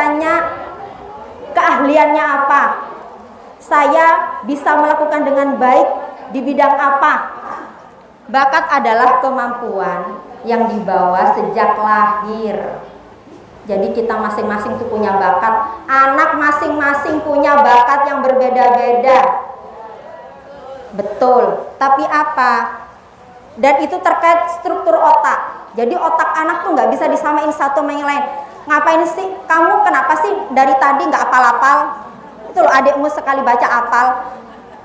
ditanya keahliannya apa, saya bisa melakukan dengan baik di bidang apa. Bakat adalah kemampuan yang dibawa sejak lahir. Jadi kita masing-masing itu punya bakat. Anak masing-masing punya bakat yang berbeda-beda. Betul, tapi apa? Dan itu terkait struktur otak. Jadi otak anak tuh nggak bisa disamain satu sama yang lain. Ngapain sih? Kamu kenapa sih dari tadi nggak apal-apal? Itu loh, adikmu sekali baca apal.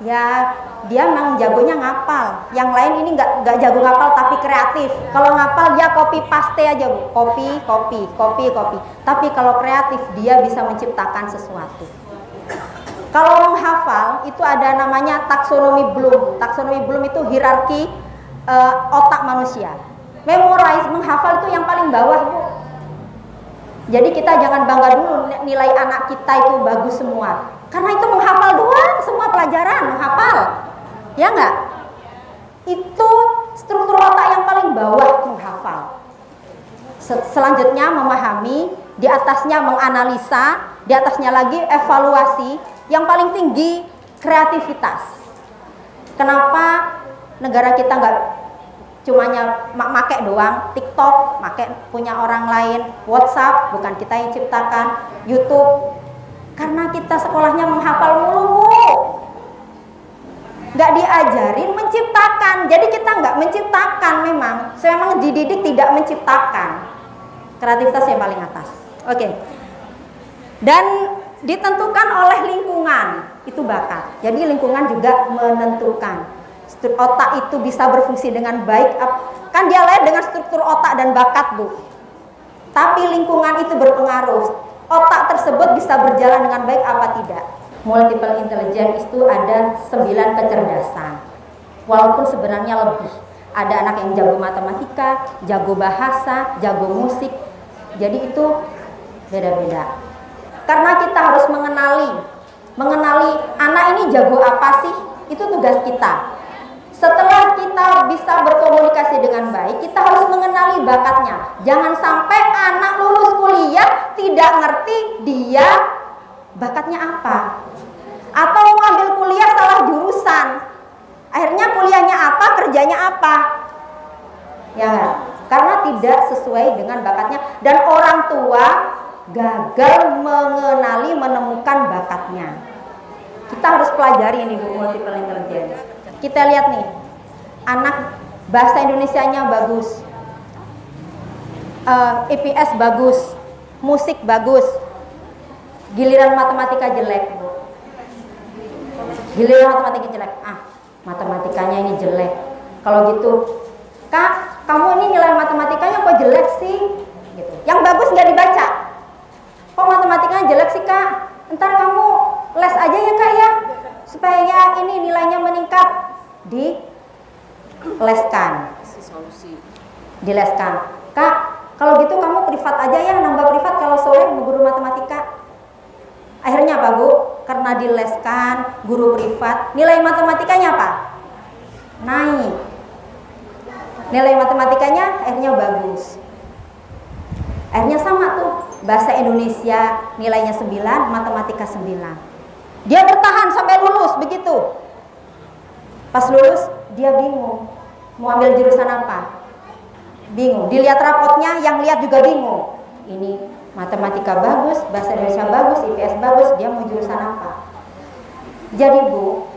Ya, dia memang jagonya ngapal. Yang lain ini nggak jago ngapal tapi kreatif. Kalau ngapal dia copy paste aja, Bu. Copy. Tapi kalau kreatif dia bisa menciptakan sesuatu. Kalau menghafal itu ada namanya taksonomi Bloom. Taksonomi Bloom itu hierarki otak manusia. Memorize, menghafal itu yang paling bawah, Bu. Jadi kita jangan bangga dulu nilai anak kita itu bagus semua. Karena itu menghafal doang, semua pelajaran menghafal. Ya enggak? Itu struktur otak yang paling bawah, menghafal. Selanjutnya memahami, di atasnya menganalisa, di atasnya lagi evaluasi. Yang paling tinggi kreativitas. Kenapa negara kita nggak cumanya make doang, TikTok make punya orang lain, WhatsApp bukan kita yang ciptakan, YouTube? Karena kita sekolahnya menghafal mulu, nggak diajarin menciptakan. Jadi kita nggak menciptakan, memang dididik tidak menciptakan. Kreativitas yang paling atas. Oke. Dan ditentukan oleh lingkungan, itu bakat. Jadi lingkungan juga menentukan. Otak itu bisa berfungsi dengan baik, kan dia lahir dengan struktur otak dan bakat, Bu. Tapi lingkungan itu berpengaruh. Otak tersebut bisa berjalan dengan baik apa tidak. Multiple intelligence itu ada 9 kecerdasan. Walaupun sebenarnya lebih. Ada anak yang jago matematika, jago bahasa, jago musik. Jadi itu beda-beda. Karena kita harus mengenali anak ini jago apa sih, itu tugas kita. Setelah kita bisa berkomunikasi dengan baik, kita harus mengenali bakatnya. Jangan sampai anak lulus kuliah tidak ngerti dia bakatnya apa. Atau ngambil kuliah salah jurusan. Akhirnya kuliahnya apa, kerjanya apa. Ya, karena tidak sesuai dengan bakatnya. Dan orang tua gagal menemukan bakatnya. Kita harus pelajari ini, Bu, multiple intelligence. Kita lihat nih, anak bahasa Indonesianya bagus, IPS bagus, musik bagus, giliran matematika jelek, Bu. Giliran matematika jelek, matematikanya ini jelek. Kalau gitu, Kak, kamu ini nilai matematikanya kok jelek sih? Gitu. Yang bagus nggak dibaca. Kok matematikanya jelek sih, Kak? Ntar kamu les aja ya, Kak, ya, supaya ini nilainya meningkat. Dileskan. Dileskan. Kak, kalau gitu kamu privat aja ya, nambah privat kalau sore guru matematika. Akhirnya apa, Bu? Karena dileskan, guru privat, nilai matematikanya apa? Naik. Nilai matematikanya akhirnya bagus. Akhirnya sama tuh, bahasa Indonesia nilainya 9, matematika 9. Dia bertahan sampai lulus begitu. Pas lulus dia bingung mau ambil jurusan apa. Bingung. Dilihat rapotnya, yang lihat juga bingung. Ini matematika bagus, bahasa Indonesia bagus, IPS bagus, dia mau jurusan apa? Jadi, Bu,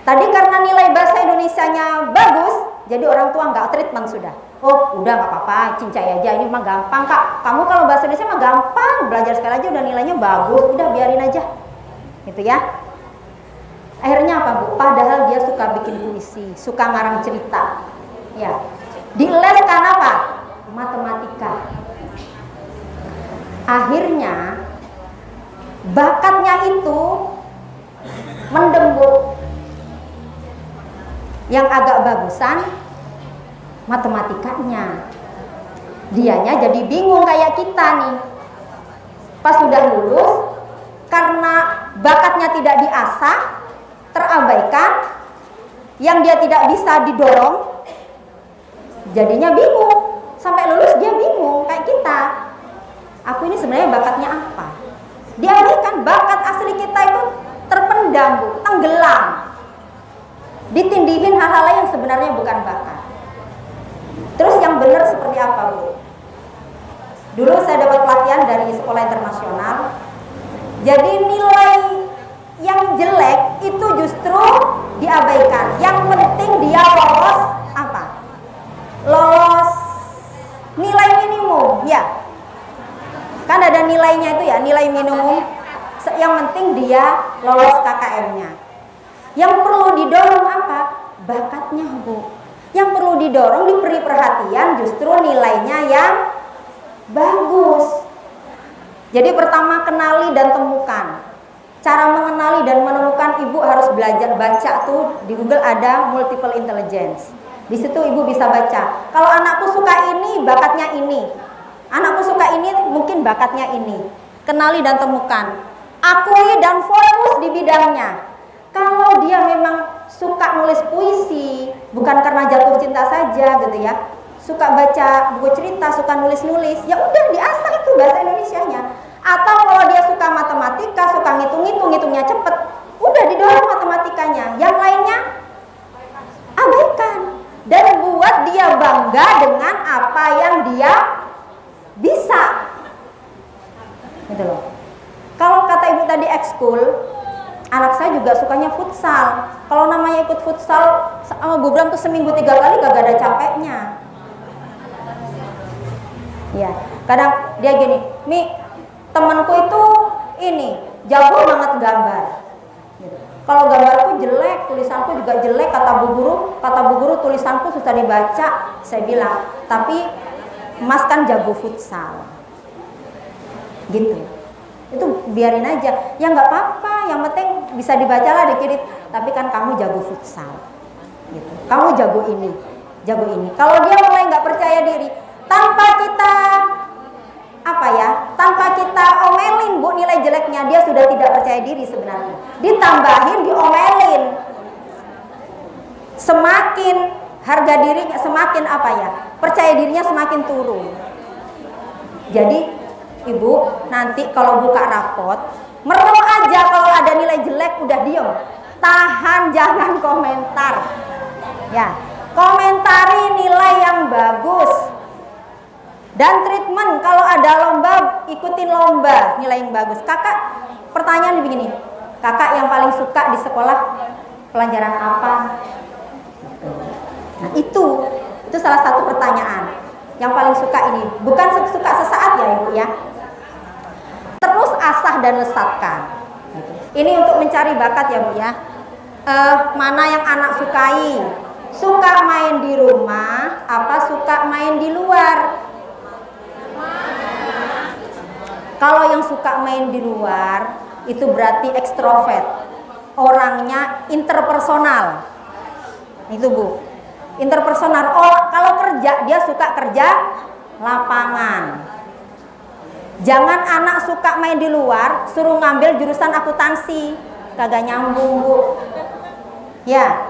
tadi karena nilai bahasa Indonesianya bagus, jadi orang tua nggak treatment sudah. Oh, udah nggak apa-apa, cincai aja, ini mah gampang, Kak. Kamu kalau bahasa Indonesia mah gampang, belajar sekali aja udah nilainya bagus, udah biarin aja. Gitu ya. Akhirnya apa, Bu? Padahal dia suka bikin puisi, suka ngarang cerita. Ya. Dileskan apa? Matematika. Akhirnya bakatnya itu mendembur. Yang agak bagusan matematikanya. Dianya jadi bingung kayak kita nih. Pas sudah lulus, karena bakatnya tidak diasah, terabaikan, yang dia tidak bisa didorong, jadinya bingung. Sampai lulus dia bingung kayak kita. aku ini sebenarnya bakatnya apa. Diabaikan, bakat asli kita itu terpendam Bu, tenggelam, ditindihin hal-hal yang sebenarnya bukan bakat. Terus yang benar seperti apa Bu? Dulu saya dapat pelatihan dari sekolah internasional. Jadi nilai yang jelek itu justru diabaikan. Yang penting dia lolos apa? Lolos nilai minimum, ya. Kan ada nilainya itu ya, nilai minimum. Yang penting dia lolos KKM-nya. Yang perlu didorong apa? Bakatnya Bu. Yang perlu didorong, diberi perhatian justru nilainya yang bagus. Jadi pertama kenali dan temukan. Cara mengenali dan menemukan Ibu harus belajar baca tuh di Google ada multiple intelligence. Di situ Ibu bisa baca. Kalau anakku suka ini, bakatnya ini. Anakku suka ini, mungkin bakatnya ini. Kenali dan temukan. Akui dan fokus di bidangnya. Kalau dia memang suka nulis puisi, bukan karena jatuh cinta saja gitu ya. Suka baca buku cerita, suka nulis-nulis, ya udah diasah itu bahasa Indonesianya. Atau kalau dia suka matematika, suka ngitung-ngitung, ngitungnya cepet, udah didorong matematikanya. Yang lainnya abaikan dan buat dia bangga dengan apa yang dia bisa. Gitu loh. Kalau kata Ibu tadi ekskul, anak saya juga sukanya futsal. Kalau namanya ikut futsal sama Bu Bram tuh seminggu 3 kali gak ada capeknya. Ya, kadang dia gini, Mi, temanku itu ini jago banget gambar. Gitu. Kalau gambarku jelek, tulisanku juga jelek, kata Bu Guru tulisanku susah dibaca. Saya bilang, tapi Mas kan jago futsal. Gitu. Itu biarin aja. Ya nggak apa-apa, yang penting bisa dibaca lah dikit. Tapi kan kamu jago futsal. Gitu. Kamu jago ini, jago ini. Kalau dia mulai nggak percaya diri, tanpa kita tanpa kita omelin Bu nilai jeleknya, dia sudah tidak percaya diri sebenarnya. Ditambahin, diomelin, semakin harga dirinya, semakin percaya dirinya semakin turun. Jadi Ibu nanti kalau buka rapot, merem aja kalau ada nilai jelek, udah diem, tahan, jangan komentar. Ya, komentari nilai yang bagus. Dan treatment, kalau ada lomba, ikutin lomba nilai yang bagus. Kakak, pertanyaan begini, kakak yang paling suka di sekolah pelajaran apa? Nah itu salah satu pertanyaan yang paling suka ini. Bukan suka sesaat ya Ibu ya. Terus asah dan lesatkan. Ini untuk mencari bakat ya Bu ya. Mana yang anak sukai? Suka main di rumah, apa suka main di luar? Kalau yang suka main di luar itu berarti ekstrovert, orangnya interpersonal. Itu Bu, interpersonal. Oh, kalau kerja dia suka kerja lapangan. Jangan anak suka main di luar suruh ngambil jurusan akuntansi, kagak nyambung Bu. Ya,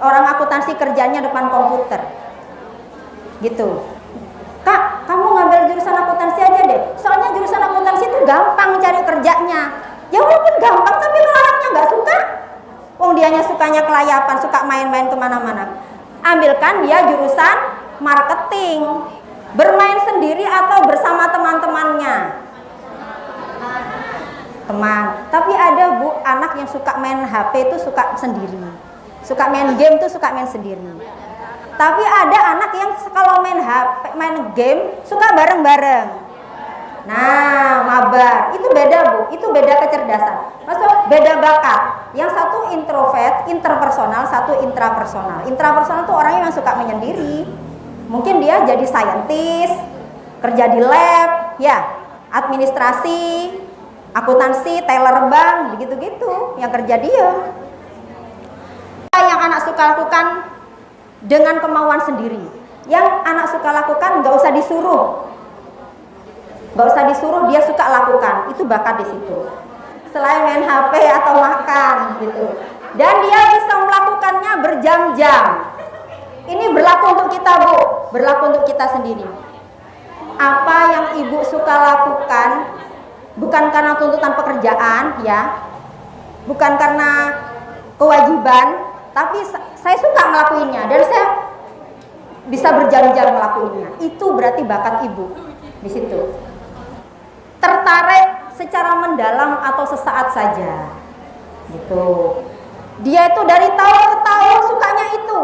orang akuntansi kerjanya depan komputer. Gitu. Kak, kamu ngambil jurusan akuntansi aja deh. Soalnya jurusan akuntansi itu gampang cari kerjanya. Ya walaupun gampang, tapi kalau anaknya nggak suka, dianya sukanya kelayapan, suka main-main kemana-mana. Ambilkan dia jurusan marketing, bermain sendiri atau bersama teman-temannya. Teman. Tapi ada Bu, anak yang suka main HP itu suka sendiri. Suka main game tuh suka main sendiri. Tapi ada anak yang kalau main HP, main game suka bareng-bareng. Nah, mabar. Itu beda Bu, itu beda kecerdasan. Maksud beda bakat. Yang satu introvert, interpersonal, satu intrapersonal. Intrapersonal itu orang yang suka menyendiri. Mungkin dia jadi scientist, kerja di lab, ya, administrasi, akuntansi, teller bank, begitu-gitu yang kerja dia. Yang anak suka lakukan dengan kemauan sendiri. Yang anak suka lakukan nggak usah disuruh. Nggak usah disuruh, dia suka lakukan. Itu bakat di situ. Selain main HP atau makan gitu. Dan dia bisa melakukannya berjam-jam. Ini berlaku untuk kita Bu, berlaku untuk kita sendiri. apa yang ibu suka lakukan, bukan karena tuntutan pekerjaan ya, bukan karena kewajiban, tapi saya suka melakukannya dan saya bisa berjam-jam melakukannya. Itu berarti bakat ibu di situ. Tertarik secara mendalam atau sesaat saja, gitu. Dia itu dari tahun ke tahun sukanya itu,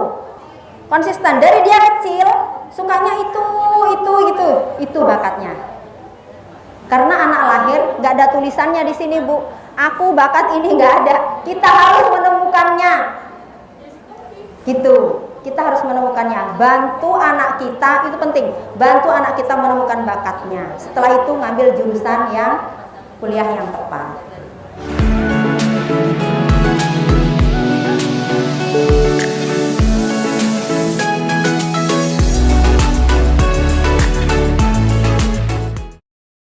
konsisten. Dari dia kecil sukanya itu bakatnya. Karena anak lahir nggak ada tulisannya di sini, Bu. Aku bakat ini nggak ada. Kita harus menemukannya, gitu. Kita harus menemukannya. Bantu anak kita, itu penting. Bantu anak kita menemukan bakatnya. Setelah itu ngambil jurusan yang kuliah yang tepat.